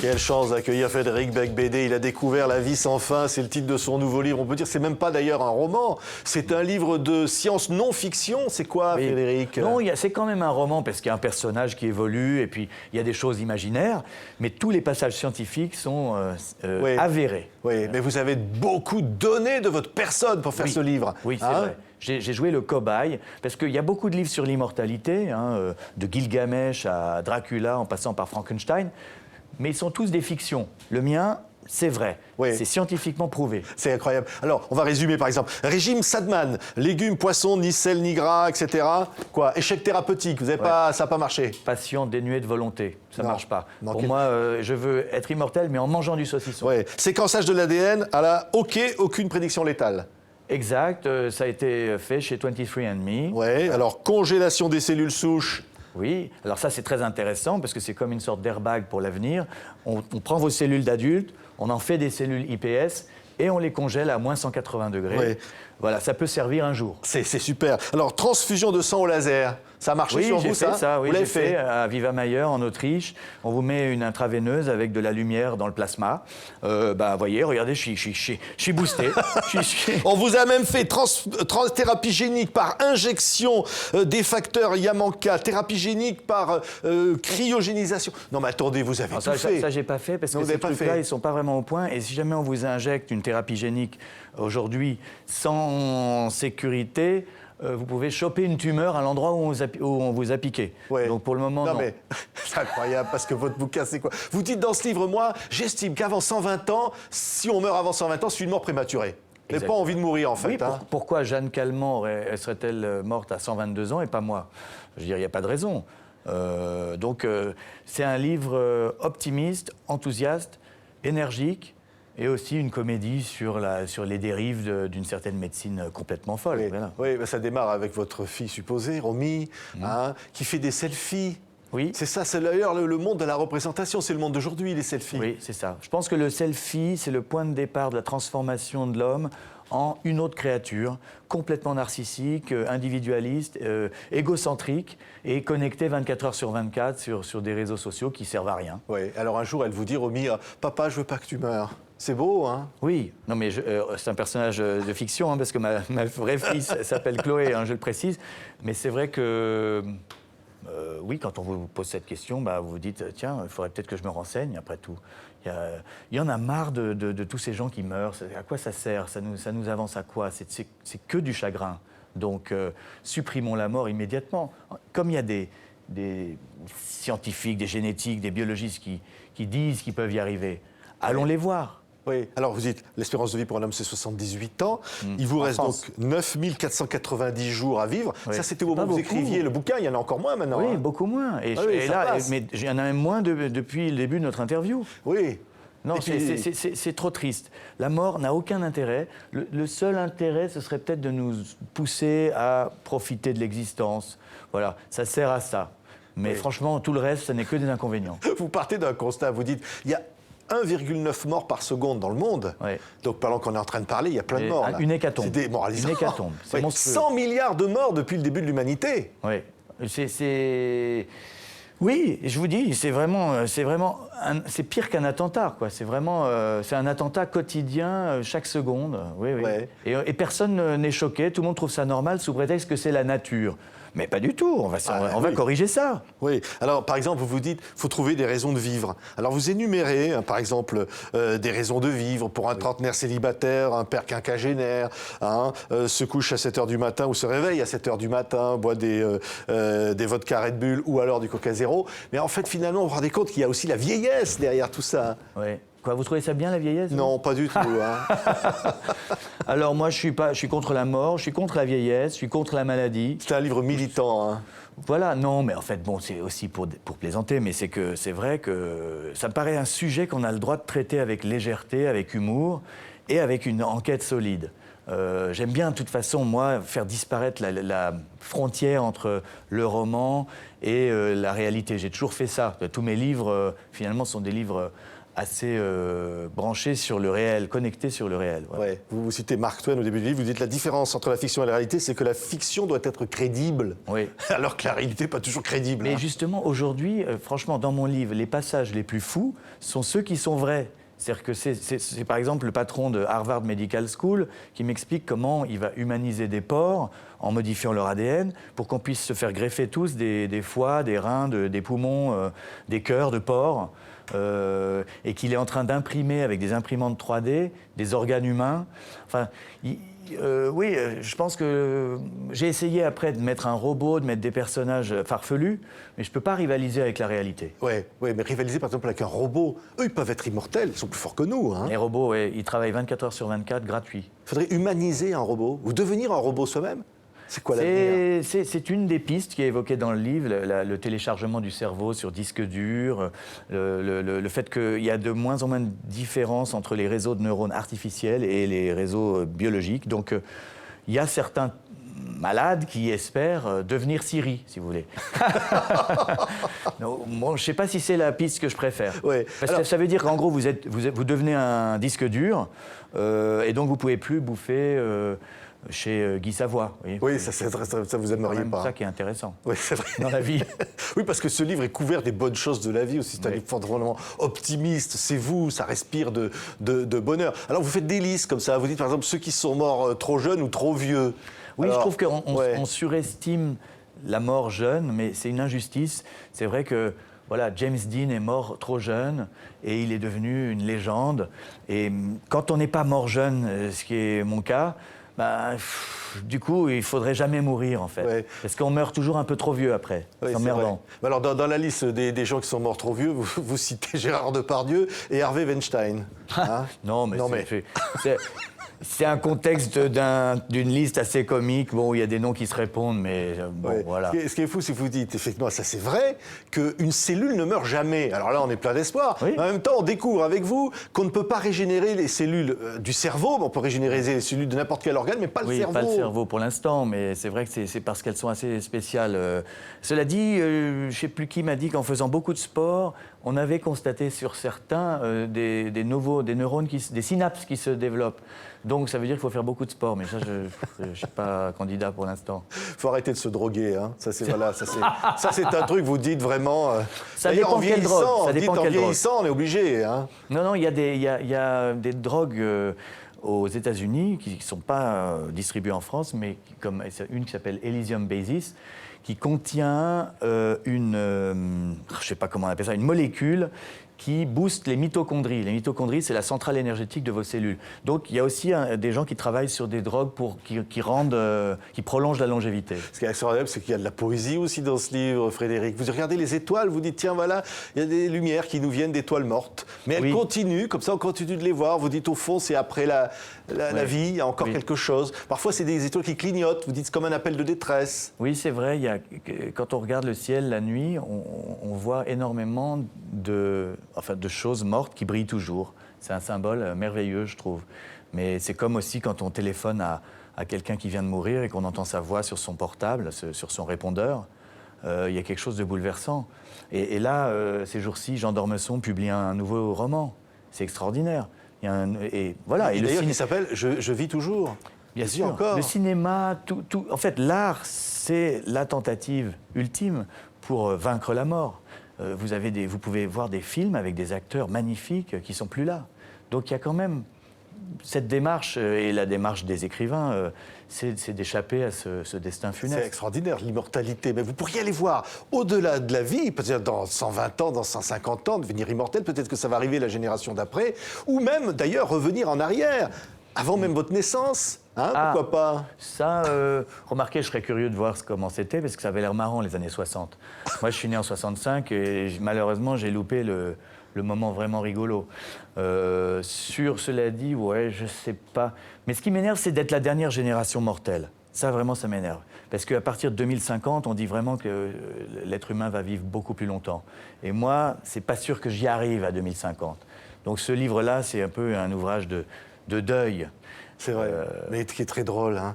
Quelle chance d'accueillir Frédéric Beigbeder. Il a découvert la vie sans fin, c'est le titre de son nouveau livre. On peut dire que c'est même pas d'ailleurs un roman, c'est un livre de science non-fiction. C'est quoi, Oui. Frédéric? Non, c'est quand même un roman parce qu'il y a un personnage qui évolue et puis il y a des choses imaginaires, mais tous les passages scientifiques sont Oui. avérés. Oui, mais vous avez beaucoup donné de votre personne pour faire ce livre. Oui, c'est vrai. J'ai joué le cobaye, parce qu'il y a beaucoup de livres sur l'immortalité, de Gilgamesh à Dracula, en passant par Frankenstein, mais ils sont tous des fictions. Le mien, c'est vrai. Oui. C'est scientifiquement prouvé. C'est incroyable. Alors, on va résumer par exemple. Régime Sadman, légumes, poissons, ni sel, ni gras, etc. Quoi? Échec thérapeutique, vous avez pas, ça n'a pas marché. Patient dénué de volonté, ça ne Non. marche pas. Non, Pour moi, je veux être immortel, mais en mangeant du saucisson. Ouais. Séquençage de l'ADN, à la OK, aucune prédiction létale. Exact, ça a été fait chez 23andMe. Ouais. Alors, congélation des cellules souches. Oui, alors ça c'est très intéressant parce que c'est comme une sorte d'airbag pour l'avenir. On prend vos cellules d'adulte, on en fait des cellules iPS et on les congèle à moins 180 degrés. Oui. Voilà, ça peut servir un jour. C'est super. Alors, transfusion de sang au laser, ça a marché sur vous, ça? Oui, vous l'avez j'ai fait à Viva Mayer en Autriche. On vous met une intraveineuse avec de la lumière dans le plasma. Vous voyez, regardez, je suis boosté. On vous a même fait thérapie génique par injection des facteurs Yamanka, thérapie génique par cryogénisation. Non, mais attendez, vous avez tout fait. Ça, j'ai pas fait parce Non, que vous ces avez pas trucs-là, fait. ils sont pas vraiment au point. Et si jamais on vous injecte une thérapie génique aujourd'hui sans sécurité, vous pouvez choper une tumeur à l'endroit où on vous a piqué. Ouais. Donc pour le moment, non. Mais c'est incroyable parce que votre bouquin, c'est quoi? Vous dites dans ce livre, moi, j'estime qu'avant 120 ans, si on meurt avant 120 ans, c'est une mort prématurée. Vous n'avez pas envie de mourir, en fait. Oui, pourquoi Jeanne Calment serait-elle morte à 122 ans et pas moi? Je veux dire, il n'y a pas de raison. C'est un livre optimiste, enthousiaste, énergique, et aussi une comédie sur les dérives d'une certaine médecine complètement folle. Oui, Voilà. oui, ça démarre avec votre fille supposée, Romy, qui fait des selfies. Oui. C'est ça, c'est d'ailleurs le monde de la représentation, c'est le monde d'aujourd'hui, les selfies. Oui, c'est ça. Je pense que le selfie, c'est le point de départ de la transformation de l'homme en une autre créature, complètement narcissique, individualiste, égocentrique et connectée 24 heures sur 24 sur des réseaux sociaux qui servent à rien. Oui, alors un jour, elle vous dit, Romy, papa, je veux pas que tu meurs. C'est beau, hein? Oui, non mais c'est un personnage de fiction, parce que ma vraie fille s'appelle Chloé, je le précise. Mais c'est vrai que, oui, quand on vous pose cette question, vous vous dites, tiens, il faudrait peut-être que je me renseigne, après tout. Il y en a marre de tous ces gens qui meurent. À quoi ça sert? Ça nous avance à quoi? C'est que du chagrin. Donc, supprimons la mort immédiatement. Comme il y a des scientifiques, des génétiques, des biologistes qui disent qu'ils peuvent y arriver, allons les voir. Oui, alors vous dites, l'espérance de vie pour un homme, c'est 78 ans. Il vous reste donc 9 490 jours à vivre. Oui. Ça, c'était au moment où vous écriviez le bouquin. Il y en a encore moins maintenant. Oui, beaucoup moins. Et mais il y en a même moins depuis le début de notre interview. Oui. Non, c'est trop triste. La mort n'a aucun intérêt. Le seul intérêt, ce serait peut-être de nous pousser à profiter de l'existence. Voilà, ça sert à ça. Mais franchement, tout le reste, ça n'est que des inconvénients. Vous partez d'un constat, vous dites, il y a 1,9 morts par seconde dans le monde. Oui. Donc, pendant qu'on est en train de parler, il y a plein de morts. Là. Une hécatombe. C'est démoralisant. Une hécatombe. C'est monstrueux. 100 milliards de morts depuis le début de l'humanité. Oui. Oui, je vous dis, c'est pire qu'un attentat, quoi. C'est vraiment, c'est un attentat quotidien, chaque seconde. Oui, oui. Ouais. Et personne n'est choqué. Tout le monde trouve ça normal sous prétexte que c'est la nature. Mais pas du tout. On va corriger ça. Oui. Alors, par exemple, vous vous dites, faut trouver des raisons de vivre. Alors, vous énumérez, par exemple, des raisons de vivre pour un trentenaire célibataire, un père quinquagénaire, se couche à 7 h du matin ou se réveille à 7 h du matin, boit des vodka Red Bull ou alors du Coca Zéro. Mais en fait, finalement, vous vous rendez compte qu'il y a aussi la vieillesse derrière tout ça. Oui. Quoi, vous trouvez ça bien, la vieillesse? Non, pas du tout. Alors moi, je suis contre la mort, je suis contre la vieillesse, je suis contre la maladie. C'est un livre militant. Voilà, non, mais en fait, bon, c'est aussi pour plaisanter, mais c'est vrai que ça me paraît un sujet qu'on a le droit de traiter avec légèreté, avec humour et avec une enquête solide. J'aime bien, de toute façon, moi, faire disparaître la frontière entre le roman et la réalité. J'ai toujours fait ça. Tous mes livres, finalement, sont des livres assez branché sur le réel, connecté sur le réel. Voilà. Ouais. Vous citez Mark Twain au début du livre, vous dites la différence entre la fiction et la réalité, c'est que la fiction doit être crédible, Oui. alors que la réalité n'est pas toujours crédible. Mais hein. justement, aujourd'hui, franchement, dans mon livre, les passages les plus fous sont ceux qui sont vrais. C'est-à-dire que c'est par exemple le patron de Harvard Medical School qui m'explique comment il va humaniser des porcs en modifiant leur ADN pour qu'on puisse se faire greffer tous des foies, des reins, des poumons, des cœurs de porcs. Et qu'il est en train d'imprimer avec des imprimantes 3D des organes humains. Enfin, oui, je pense que j'ai essayé après de mettre un robot, de mettre des personnages farfelus, mais je ne peux pas rivaliser avec la réalité. Oui, mais rivaliser par exemple avec un robot, eux ils peuvent être immortels, ils sont plus forts que nous. Hein. Les robots, ouais, ils travaillent 24 heures sur 24, gratuits. Il faudrait humaniser un robot, ou devenir un robot soi-même. C'est quoi l'avenir? C'est une des pistes qui est évoquée dans le livre, le téléchargement du cerveau sur disque dur, le fait qu'il y a de moins en moins de différence entre les réseaux de neurones artificiels et les réseaux biologiques. Donc, il y a certains malades qui espèrent devenir Siri, si vous voulez. Donc, bon, je ne sais pas si c'est la piste que je préfère. Ouais. Parce que ça veut dire qu'en gros, vous devenez un disque dur et donc vous ne pouvez plus bouffer... chez Guy Savoie. Oui, ça vous aimeriez pas. C'est ça qui est intéressant oui, c'est vrai. dans la vie. Oui, parce que ce livre est couvert des bonnes choses de la vie aussi. C'est un livre vraiment optimiste. C'est vous, ça respire de bonheur. Alors, vous faites des listes comme ça. Vous dites, par exemple, ceux qui sont morts trop jeunes ou trop vieux. Oui, alors, je trouve qu'on surestime la mort jeune, mais c'est une injustice. C'est vrai que voilà, James Dean est mort trop jeune et il est devenu une légende. Et quand on n'est pas mort jeune, ce qui est mon cas, du coup, il ne faudrait jamais mourir, en fait. Ouais. Parce qu'on meurt toujours un peu trop vieux après. Oui, c'est emmerdant. Alors, dans la liste des gens qui sont morts trop vieux, vous citez Gérard Depardieu et Harvey Weinstein. Hein non, mais c'est un contexte d'une liste assez comique, bon, où il y a des noms qui se répondent, mais bon, ouais. voilà. Ce qui est fou, c'est que vous dites, effectivement, ça c'est vrai, qu'une cellule ne meurt jamais. Alors là, on est plein d'espoir. Oui. Mais en même temps, on découvre avec vous qu'on ne peut pas régénérer les cellules du cerveau, mais on peut régénérer les cellules de n'importe quel organe, mais pas le cerveau. Oui, pas le cerveau pour l'instant, mais c'est vrai que c'est parce qu'elles sont assez spéciales. Cela dit, je ne sais plus qui m'a dit qu'en faisant beaucoup de sport, on avait constaté sur certains des neurones, des synapses qui se développent. Donc ça veut dire qu'il faut faire beaucoup de sport, mais ça, je ne suis pas candidat pour l'instant. Il faut arrêter de se droguer. Hein. Ça, c'est un truc, vous dites vraiment... Ça dépend quelle drogue. Ça dépend en vieillissant, on est obligé. Hein. Non, il y a des drogues aux États-Unis qui ne sont pas distribuées en France, mais comme une qui s'appelle Elysium Basis, qui contient je ne sais pas comment on appelle ça, une molécule qui booste les mitochondries. Les mitochondries, c'est la centrale énergétique de vos cellules. Donc, il y a aussi des gens qui travaillent sur des drogues qui prolongent la longévité. Ce qui est extraordinaire, c'est qu'il y a de la poésie aussi dans ce livre, Frédéric. Vous regardez les étoiles, vous dites, tiens, voilà, il y a des lumières qui nous viennent d'étoiles mortes. Mais elles continuent, comme ça, on continue de les voir. Vous dites, au fond, c'est après la vie, il y a encore quelque chose. Parfois, c'est des étoiles qui clignotent. Vous dites, c'est comme un appel de détresse. Oui, c'est vrai. Quand on regarde le ciel la nuit, on voit énormément de choses mortes qui brillent toujours. C'est un symbole merveilleux, je trouve. Mais c'est comme aussi quand on téléphone à quelqu'un qui vient de mourir et qu'on entend sa voix sur son portable, sur son répondeur. Il y a quelque chose de bouleversant. Et là, ces jours-ci, Jean d'Ormesson publie un nouveau roman. C'est extraordinaire. D'ailleurs, il s'appelle Je vis toujours. Bien sûr. Encore. Le cinéma, en fait, l'art, c'est la tentative ultime pour vaincre la mort. Vous pouvez voir des films avec des acteurs magnifiques qui ne sont plus là. Donc il y a quand même cette démarche, et la démarche des écrivains, c'est d'échapper à ce destin funeste. C'est extraordinaire, l'immortalité. Mais vous pourriez aller voir au-delà de la vie, peut-être dans 120 ans, dans 150 ans, devenir immortel, peut-être que ça va arriver la génération d'après, ou même d'ailleurs revenir en arrière, avant même votre naissance. Pourquoi pas? Ça, remarquez, je serais curieux de voir comment c'était, parce que ça avait l'air marrant, les années 60. Moi, je suis né en 65, et malheureusement, j'ai loupé le moment vraiment rigolo. Cela dit, ouais, je sais pas. Mais ce qui m'énerve, c'est d'être la dernière génération mortelle. Ça, vraiment, ça m'énerve. Parce qu'à partir de 2050, on dit vraiment que l'être humain va vivre beaucoup plus longtemps. Et moi, c'est pas sûr que j'y arrive à 2050. Donc ce livre-là, c'est un peu un ouvrage de deuil. C'est vrai, mais qui est très drôle. Hein.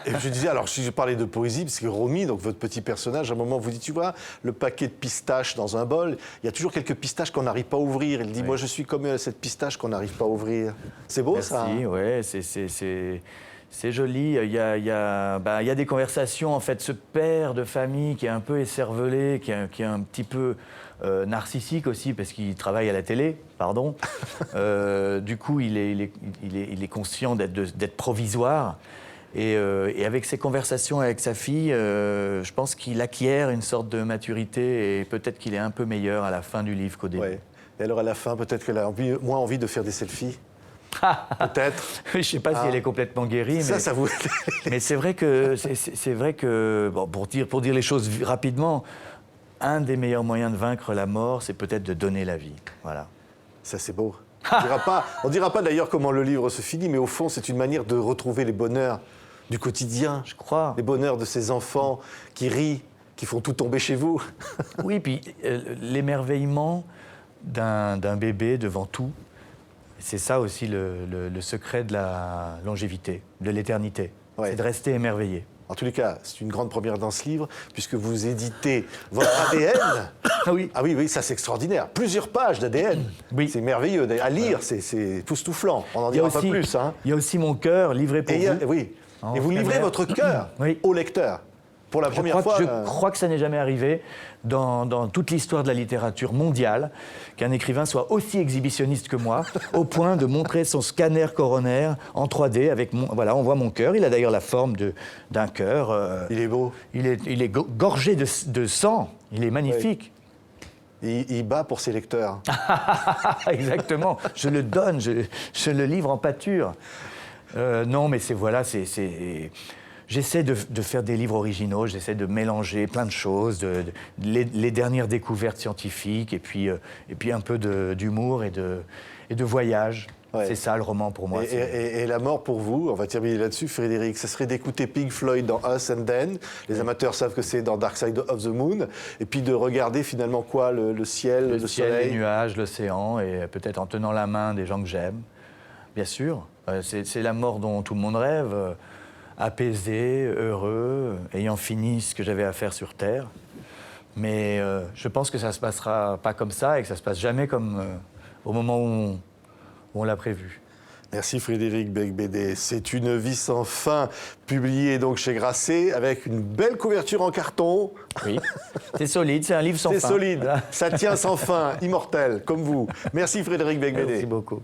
Et je disais, alors si je parlais de poésie, parce que Romy, donc votre petit personnage, à un moment vous dit, tu vois, le paquet de pistaches dans un bol, il y a toujours quelques pistaches qu'on n'arrive pas à ouvrir. Il dit, moi je suis comme cette pistache qu'on n'arrive pas à ouvrir. C'est beau ça. Merci, ouais, c'est joli. Il y a des conversations, en fait, ce père de famille qui est un peu écervelé, qui est un petit peu narcissique aussi, parce qu'il travaille à la télé, pardon. Du coup, il est conscient d'être provisoire. Et avec ses conversations avec sa fille, je pense qu'il acquiert une sorte de maturité et peut-être qu'il est un peu meilleur à la fin du livre qu'au début. Ouais. Et alors à la fin, peut-être qu'elle a moins envie de faire des selfies. Peut-être. Je ne sais pas si elle est complètement guérie, Ça vous... mais c'est vrai que bon, pour dire les choses rapidement, un des meilleurs moyens de vaincre la mort, c'est peut-être de donner la vie. Voilà. Ça, c'est beau. On dira pas d'ailleurs comment le livre se finit, mais au fond, c'est une manière de retrouver les bonheurs du quotidien. Je crois. Les bonheurs de ces enfants qui rient, qui font tout tomber chez vous. Oui, puis l'émerveillement d'un bébé devant tout, c'est ça aussi le secret de la longévité, de l'éternité. Ouais. C'est de rester émerveillé. En tous les cas, c'est une grande première dans ce livre, puisque vous éditez votre ADN. Oui. Ah oui, ça c'est extraordinaire. Plusieurs pages d'ADN. Oui. C'est merveilleux. À lire, c'est époustouflant. On n'en dira pas plus. Hein. Il y a aussi mon cœur livré pour vous. Oui. Et vous livrez votre cœur au lecteur. Pour la première fois. Je crois que ça n'est jamais arrivé dans toute l'histoire de la littérature mondiale qu'un écrivain soit aussi exhibitionniste que moi, au point de montrer son scanner coronaire en 3D avec voilà, on voit mon cœur. Il a d'ailleurs la forme d'un cœur. Il est beau. Il est gorgé de sang. Il est magnifique. Oui. Il bat pour ses lecteurs. Exactement. Je le donne, je le livre en pâture. Non, mais j'essaie de faire des livres originaux, j'essaie de mélanger plein de choses, les dernières découvertes scientifiques, et puis un peu d'humour et de voyage. Ouais. C'est ça le roman pour moi. Et la mort pour vous, on va terminer là-dessus, Frédéric, ça serait d'écouter Pink Floyd dans Us and Then. Les amateurs savent que c'est dans Dark Side of the Moon. Et puis de regarder finalement quoi, le ciel, le soleil. Les nuages, l'océan, et peut-être en tenant la main des gens que j'aime. Bien sûr, c'est la mort dont tout le monde rêve. Apaisé, heureux, ayant fini ce que j'avais à faire sur Terre. Mais je pense que ça ne se passera pas comme ça et que ça ne se passe jamais comme au moment où on l'a prévu. Merci Frédéric Beigbeder. C'est Une vie sans fin, publié donc chez Grasset, avec une belle couverture en carton. Oui, c'est solide, c'est un livre sans fin. C'est solide, ça tient sans fin, immortel, comme vous. Merci Frédéric Beigbeder. Merci beaucoup.